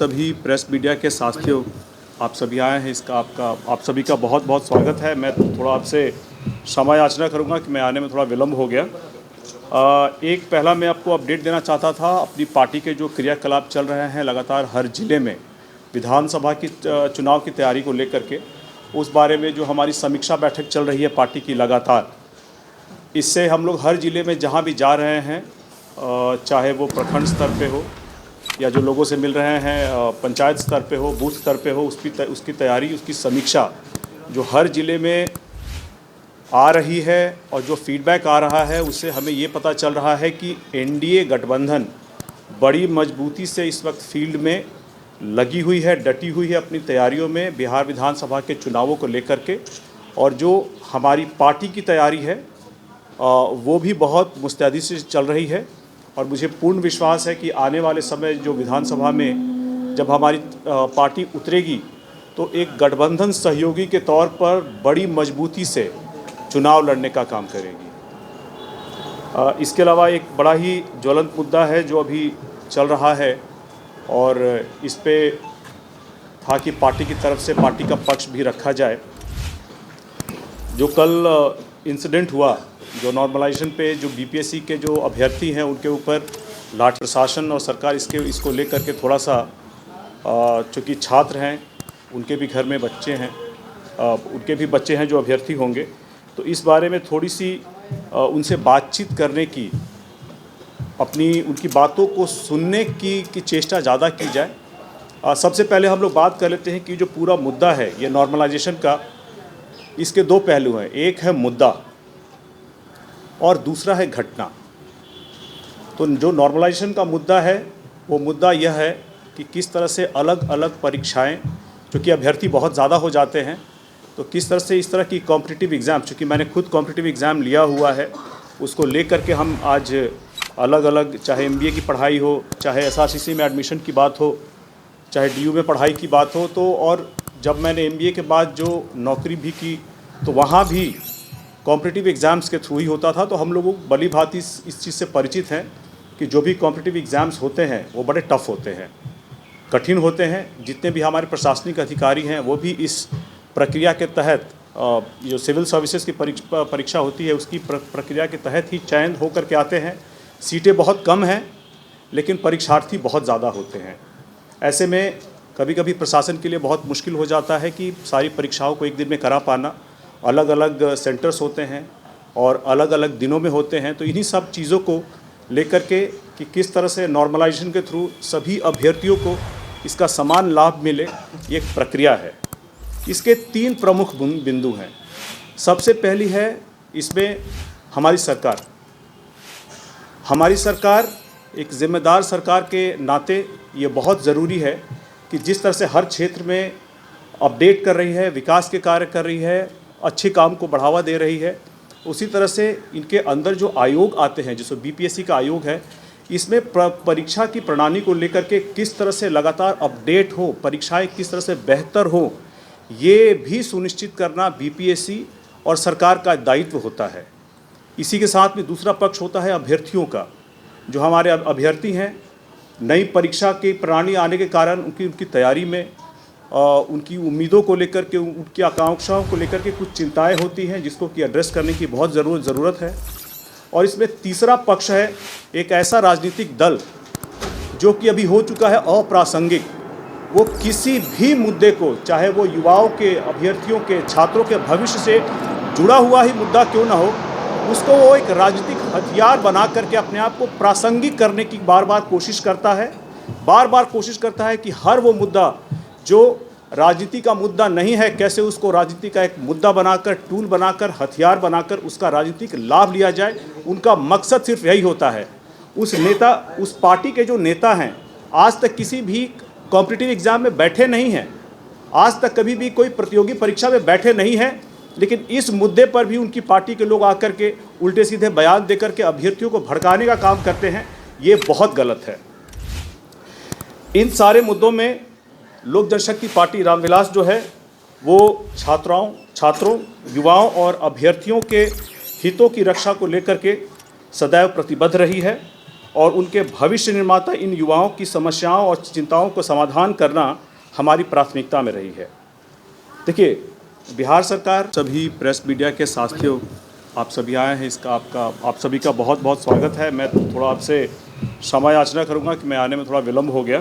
सभी press media के साथियों, आप सभी आए हैं, इसका आप सभी का बहुत बहुत स्वागत है। मैं थोड़ा आपसे क्षमा याचना करूंगा कि मैं आने में थोड़ा विलम्ब हो गया। एक पहला मैं आपको अपडेट देना चाहता था अपनी पार्टी के जो क्रियाकलाप चल रहे हैं लगातार हर ज़िले में विधानसभा की चुनाव की तैयारी को लेकर के, उस बारे में जो हमारी समीक्षा बैठक चल रही है पार्टी की लगातार। इससे हम लोग हर ज़िले में जहाँ भी जा रहे हैं, चाहे वो प्रखंड स्तर पे हो या जो लोगों से मिल रहे हैं पंचायत स्तर पे हो, बूथ स्तर पे हो, उसकी तैयारी, उसकी समीक्षा जो हर ज़िले में आ रही है और जो फीडबैक आ रहा है, उससे हमें ये पता चल रहा है कि एनडीए गठबंधन बड़ी मजबूती से इस वक्त फील्ड में लगी हुई है, डटी हुई है अपनी तैयारियों में बिहार विधानसभा के चुनावों को लेकर के। और जो हमारी पार्टी की तैयारी है वो भी बहुत मुस्तैदी से चल रही है। और मुझे पूर्ण विश्वास है कि आने वाले समय जो विधानसभा में जब हमारी पार्टी उतरेगी तो एक गठबंधन सहयोगी के तौर पर बड़ी मजबूती से चुनाव लड़ने का काम करेगी। इसके अलावा एक बड़ा ही ज्वलंत मुद्दा है जो अभी चल रहा है और इस पे था कि पार्टी की तरफ से पार्टी का पक्ष भी रखा जाए। जो कल इंसिडेंट हुआ, जो नॉर्मलाइजेशन पे जो बीपीएससी के जो अभ्यर्थी हैं उनके ऊपर लाठी, प्रशासन और सरकार इसको लेकर के थोड़ा सा, चूँकि छात्र हैं, उनके भी घर में बच्चे हैं, उनके भी बच्चे हैं जो अभ्यर्थी होंगे, तो इस बारे में थोड़ी सी उनसे बातचीत करने की, उनकी बातों को सुनने की चेष्टा ज़्यादा की जाए। सबसे पहले हम लोग बात कर लेते हैं कि जो पूरा मुद्दा है ये नॉर्मलाइजेशन का, इसके दो पहलू हैं। एक है मुद्दा और दूसरा है घटना। तो जो नॉर्मलाइजेशन का मुद्दा है वो मुद्दा यह है कि किस तरह से अलग अलग परीक्षाएं, चूँकि अभ्यर्थी बहुत ज़्यादा हो जाते हैं, तो किस तरह से इस तरह की कॉम्पिटिटिव एग्ज़ाम, चूँकि मैंने खुद कॉम्पिटिटिव एग्ज़ाम लिया हुआ है, उसको लेकर के हम आज अलग अलग, चाहे एमबीए की पढ़ाई हो, चाहे एसआरसीसी में एडमिशन की बात हो, चाहे डीयू में पढ़ाई की बात हो, तो और जब मैंने एमबीए के बाद जो नौकरी भी की तो वहाँ भी कॉम्पिटिटिव एग्ज़ाम्स के थ्रू ही होता था। तो हम लोग भली भांति इस चीज़ से परिचित हैं कि जो भी कॉम्पिटिटिव एग्ज़ाम्स होते हैं वो बड़े टफ़ होते हैं, कठिन होते हैं। जितने भी हमारे प्रशासनिक अधिकारी हैं वो भी इस प्रक्रिया के तहत, जो सिविल सर्विसेज की परीक्षा होती है उसकी प्रक्रिया के तहत ही चयन होकर के आते हैं। सीटें बहुत कम हैं लेकिन परीक्षार्थी बहुत ज़्यादा होते हैं। ऐसे में कभी कभी प्रशासन के लिए बहुत मुश्किल हो जाता है कि सारी परीक्षाओं को एक दिन में करा पाना। अलग अलग सेंटर्स होते हैं और अलग अलग दिनों में होते हैं। तो इन्हीं सब चीज़ों को लेकर के कि किस तरह से नॉर्मलाइजेशन के थ्रू सभी अभ्यर्थियों को इसका समान लाभ मिले, ये एक प्रक्रिया है। इसके 3 प्रमुख बिंदु हैं। सबसे पहली है इसमें हमारी सरकार एक जिम्मेदार सरकार के नाते ये बहुत ज़रूरी है कि जिस तरह से हर क्षेत्र में अपडेट कर रही है, विकास के कार्य कर रही है, अच्छे काम को बढ़ावा दे रही है, उसी तरह से इनके अंदर जो आयोग आते हैं, जैसे बीपीएससी का आयोग है, इसमें परीक्षा की प्रणाली को लेकर के किस तरह से लगातार अपडेट हो, परीक्षाएं किस तरह से बेहतर हो, ये भी सुनिश्चित करना बीपीएससी और सरकार का दायित्व होता है। इसी के साथ में दूसरा पक्ष होता है अभ्यर्थियों का। जो हमारे अभ्यर्थी हैं, नई परीक्षा की प्रणाली आने के कारण उनकी तैयारी में, उनकी उम्मीदों को लेकर के, उनकी आकांक्षाओं को लेकर के कुछ चिंताएं होती हैं जिसको कि एड्रेस करने की बहुत ज़रूरत है। और इसमें तीसरा पक्ष है एक ऐसा राजनीतिक दल जो कि अभी हो चुका है अप्रासंगिक। वो किसी भी मुद्दे को, चाहे वो युवाओं के, अभ्यर्थियों के, छात्रों के भविष्य से जुड़ा हुआ ही मुद्दा क्यों ना हो, उसको वो एक राजनीतिक हथियार बना करके अपने आप को प्रासंगिक करने की बार बार कोशिश करता है कि हर वो मुद्दा जो राजनीति का मुद्दा नहीं है, कैसे उसको राजनीति का एक मुद्दा बनाकर, टूल बनाकर, हथियार बनाकर उसका राजनीतिक लाभ लिया जाए। उनका मकसद सिर्फ यही होता है। उस पार्टी के जो नेता हैं आज तक किसी भी कॉम्पिटिटिव एग्ज़ाम में बैठे नहीं हैं, आज तक कभी भी कोई प्रतियोगी परीक्षा में बैठे नहीं हैं, लेकिन इस मुद्दे पर भी उनकी पार्टी के लोग आकर के उल्टे सीधे बयान देकर के अभ्यर्थियों को भड़काने का काम करते हैं। ये बहुत गलत है। इन सारे मुद्दों में लोक जनशक्ति पार्टी रामविलास जो है वो छात्रों, युवाओं और अभ्यर्थियों के हितों की रक्षा को लेकर के सदैव प्रतिबद्ध रही है। और उनके भविष्य निर्माता इन युवाओं की समस्याओं और चिंताओं को समाधान करना हमारी प्राथमिकता में रही है। देखिए, बिहार सरकार, सभी प्रेस मीडिया के साथियों, आप सभी आए हैं, इसका आप सभी का बहुत बहुत स्वागत है। मैं थोड़ा आपसे समय याचना करूंगा कि मैं आने में थोड़ा विलम्ब हो गया।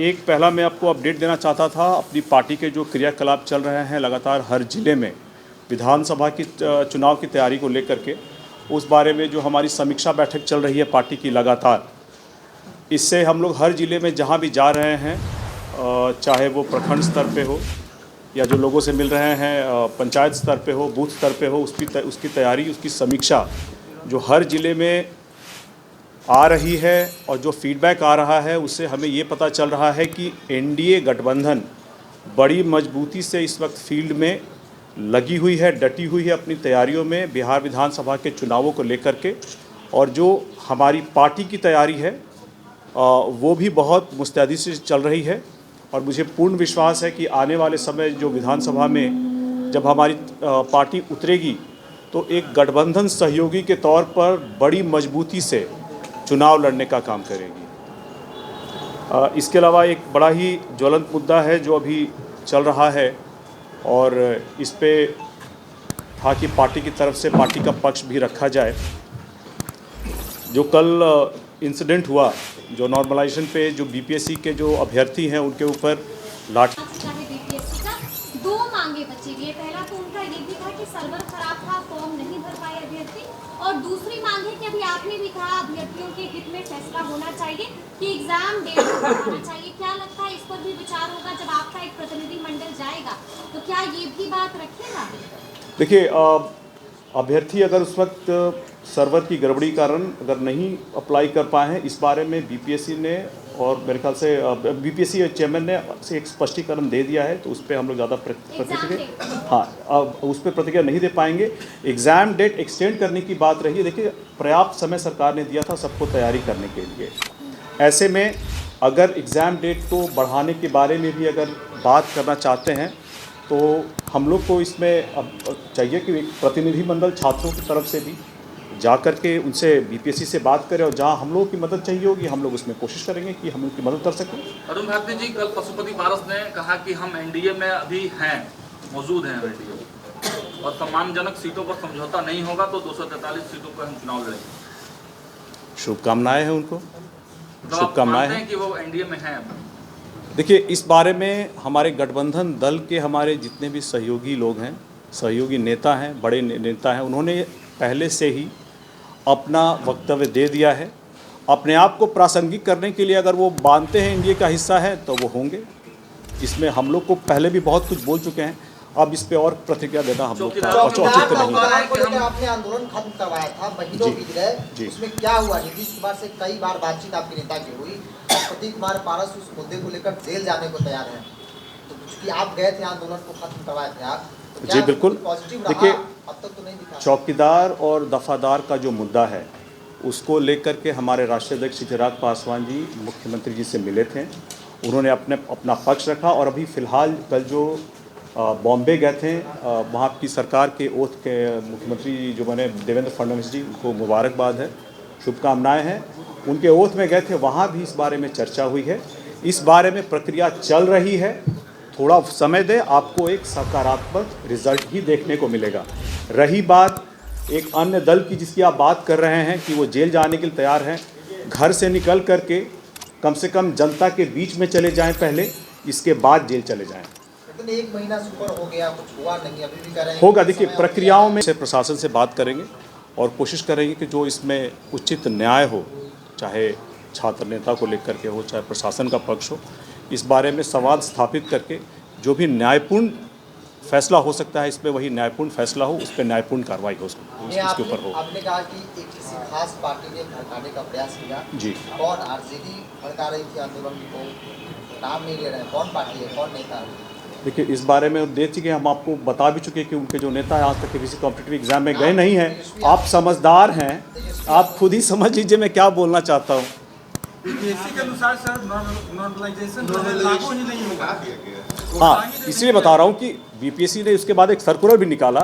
एक पहला मैं आपको अपडेट देना चाहता था, अपनी पार्टी के जो क्रियाकलाप चल रहे हैं लगातार हर ज़िले में विधानसभा की चुनाव की तैयारी को लेकर के, उस बारे में जो हमारी समीक्षा बैठक चल रही है पार्टी की लगातार, इससे हम लोग हर ज़िले में जहां भी जा रहे हैं, चाहे वो प्रखंड स्तर पे हो या जो लोगों से मिल रहे हैं पंचायत स्तर पे हो, बूथ स्तर पे हो, उसकी तैयारी, उसकी समीक्षा जो हर ज़िले में आ रही है और जो फीडबैक आ रहा है, उससे हमें ये पता चल रहा है कि एनडीए गठबंधन बड़ी मजबूती से इस वक्त फील्ड में लगी हुई है, डटी हुई है अपनी तैयारियों में बिहार विधानसभा के चुनावों को लेकर के। और जो हमारी पार्टी की तैयारी है वो भी बहुत मुस्तैदी से चल रही है। और मुझे पूर्ण विश्वास है कि आने वाले समय जो विधानसभा में जब हमारी पार्टी उतरेगी तो एक गठबंधन सहयोगी के तौर पर बड़ी मजबूती से चुनाव लड़ने का काम करेगी। इसके अलावा एक बड़ा ही ज्वलंत मुद्दा है जो अभी चल रहा है और इस पे था कि पार्टी की तरफ से पार्टी का पक्ष भी रखा जाए। जो कल इंसिडेंट हुआ, जो नॉर्मलाइजेशन पे जो बीपीएससी के जो अभ्यर्थी हैं उनके ऊपर लाठी, बीपीएससी का 2 मांगे बची हुई है। पहला तो उनका ये भी था कि सर्वर खराब था, फॉर्म नहीं भर पाए अभ्यर्थी, और दूसरी मांग है कि अभी आपने भी कहा अभ्यर्थियों के हित में फैसला होना चाहिए कि एग्जाम डेट बढ़ाना चाहिए। क्या लगता है इस पर भी विचार होगा जब आपका एक प्रतिनिधि मंडल जाएगा, तो क्या ये भी बात रखेगा? देखिए, अभ्यर्थी अगर उस वक्त सर्वर की गड़बड़ी कारण अगर नहीं अप्लाई कर पाए हैं, इस बारे में बीपीएससी ने और मेरे ख्याल से बीपीएससी चेयरमैन ने एक स्पष्टीकरण दे दिया है, तो उस पर हम लोग ज़्यादा उस पर प्रतिक्रिया नहीं दे पाएंगे। एग्ज़ाम डेट एक्सटेंड करने की बात रही है। देखिए, पर्याप्त समय सरकार ने दिया था सबको तैयारी करने के लिए। ऐसे में अगर एग्ज़ाम डेट को बढ़ाने के बारे में भी अगर बात करना चाहते हैं तो हम लोग को इसमें अब चाहिए कि एक प्रतिनिधि मंडल छात्रों की तरफ से भी जा कर के उनसे बीपीएससी से बात करें, और जहां हम लोगों की मदद चाहिए होगी हम लोग उसमें कोशिश करेंगे कि हम उनकी मदद कर सकें। अरुण भारती जी, कल पशुपति पारस ने कहा कि हम एनडीए में अभी हैं, मौजूद हैं एनडीए, और सम्मानजनक सीटों पर समझौता नहीं होगा तो 243 सीटों पर हम चुनाव लड़ेंगे। शुभकामनाएं हैं उनको, शुभकामनाएं हैं कि वो एनडीए में हैं। देखिए, इस बारे में हमारे गठबंधन दल के हमारे जितने भी सहयोगी लोग हैं, सहयोगी नेता हैं, बड़े नेता हैं, उन्होंने पहले से ही अपना वक्तव्य दे दिया है। अपने आप को प्रासंगिक करने के लिए अगर वो मानते हैं एनडीए का हिस्सा है तो वो होंगे। इसमें हम लोग को पहले भी बहुत कुछ बोल चुके हैं, अब इस पे और प्रतिक्रिया देना हम लोग का औचित्य नहीं है। आपने आंदोलन खत्म करवाया था, महीनों बीत गए, उसमें क्या हुआ? नीतीश कुमार से कई बार बातचीत आपके नेता की हुई, पशुपति कुमार पारस उस मुद्दे को लेकर जेल जाने को तैयार हैं, तो चूंकि आप गए थे आंदोलन को खत्म करवाए थे आप, तो जी बिल्कुल। देखिए, अब तक तो नहीं दिखा। चौकीदार और दफादार का जो मुद्दा है उसको लेकर के हमारे राष्ट्रीय अध्यक्ष चिराग पासवान जी मुख्यमंत्री जी से मिले थे। उन्होंने अपना पक्ष रखा, और अभी फ़िलहाल कल जो बॉम्बे गए थे, वहाँ की सरकार के ओथ के मुख्यमंत्री जो बने देवेंद्र फडणवीस जी, उनको मुबारकबाद है, शुभकामनाएं हैं। उनके ओथ में गए थे, वहाँ भी इस बारे में चर्चा हुई है। इस बारे में प्रक्रिया चल रही है, थोड़ा समय दे, आपको एक सकारात्मक रिजल्ट ही देखने को मिलेगा। रही बात एक अन्य दल की जिसकी आप बात कर रहे हैं कि वो जेल जाने के लिए तैयार हैं, घर से निकल करके कम से कम जनता के बीच में चले जाएं पहले, इसके बाद जेल चले जाएं। लेकिन 1 महीना सुपर हो गया, कुछ हुआ नहीं, अभी भी कर रहे हैं। होगा, देखिए प्रक्रियाओं में से प्रशासन से बात करेंगे और कोशिश करेंगे कि जो इसमें उचित न्याय हो, चाहे छात्र नेता को लेकर के हो, चाहे प्रशासन का पक्ष हो, इस बारे में संवाद स्थापित करके जो भी न्यायपूर्ण फैसला हो सकता है इसमें वही न्यायपूर्ण फैसला हो, उस पर न्यायपूर्ण कार्रवाई हो, उसके ऊपर हो। आपने कहा कि एक किसी खास पार्टी ने भड़काने का प्रयास किया जी। कौन? आरजेडी भड़का रही थी आंदोलन को, नाम नहीं ले रहे हैं, कौन पार्टी है, कौन नेता है? देखिए, इस बारे में दे चुके, हम आपको बता भी चुके कि उनके जो नेता है आज तक किसी कॉम्पिटिटिव एग्जाम में गए नहीं हैं। आप समझदार हैं, आप खुद ही समझ लीजिए मैं क्या बोलना चाहता हूँ। बीपीएससी के अनुसार सर नॉर्मलाइजेशन लागू ही नहीं होगा। हाँ, इसलिए बता रहा हूँ कि बीपीएससी ने उसके बाद एक सर्कुलर भी निकाला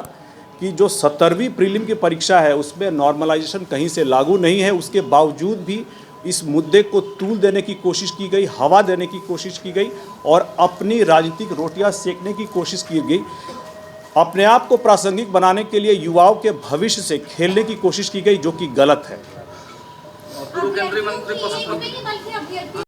कि जो 17वीं प्रीलिम की परीक्षा है उसमें नॉर्मलाइजेशन कहीं से लागू नहीं है, उसके बावजूद भी इस मुद्दे को तूल देने की कोशिश की गई, हवा देने की कोशिश की गई और अपनी राजनीतिक रोटियां सेकने की कोशिश की गई। अपने आप को प्रासंगिक बनाने के लिए युवाओं के भविष्य से खेलने की कोशिश की गई, जो कि गलत है। पूर्व केंद्रीय मंत्री बल्कि अभ्यर्थी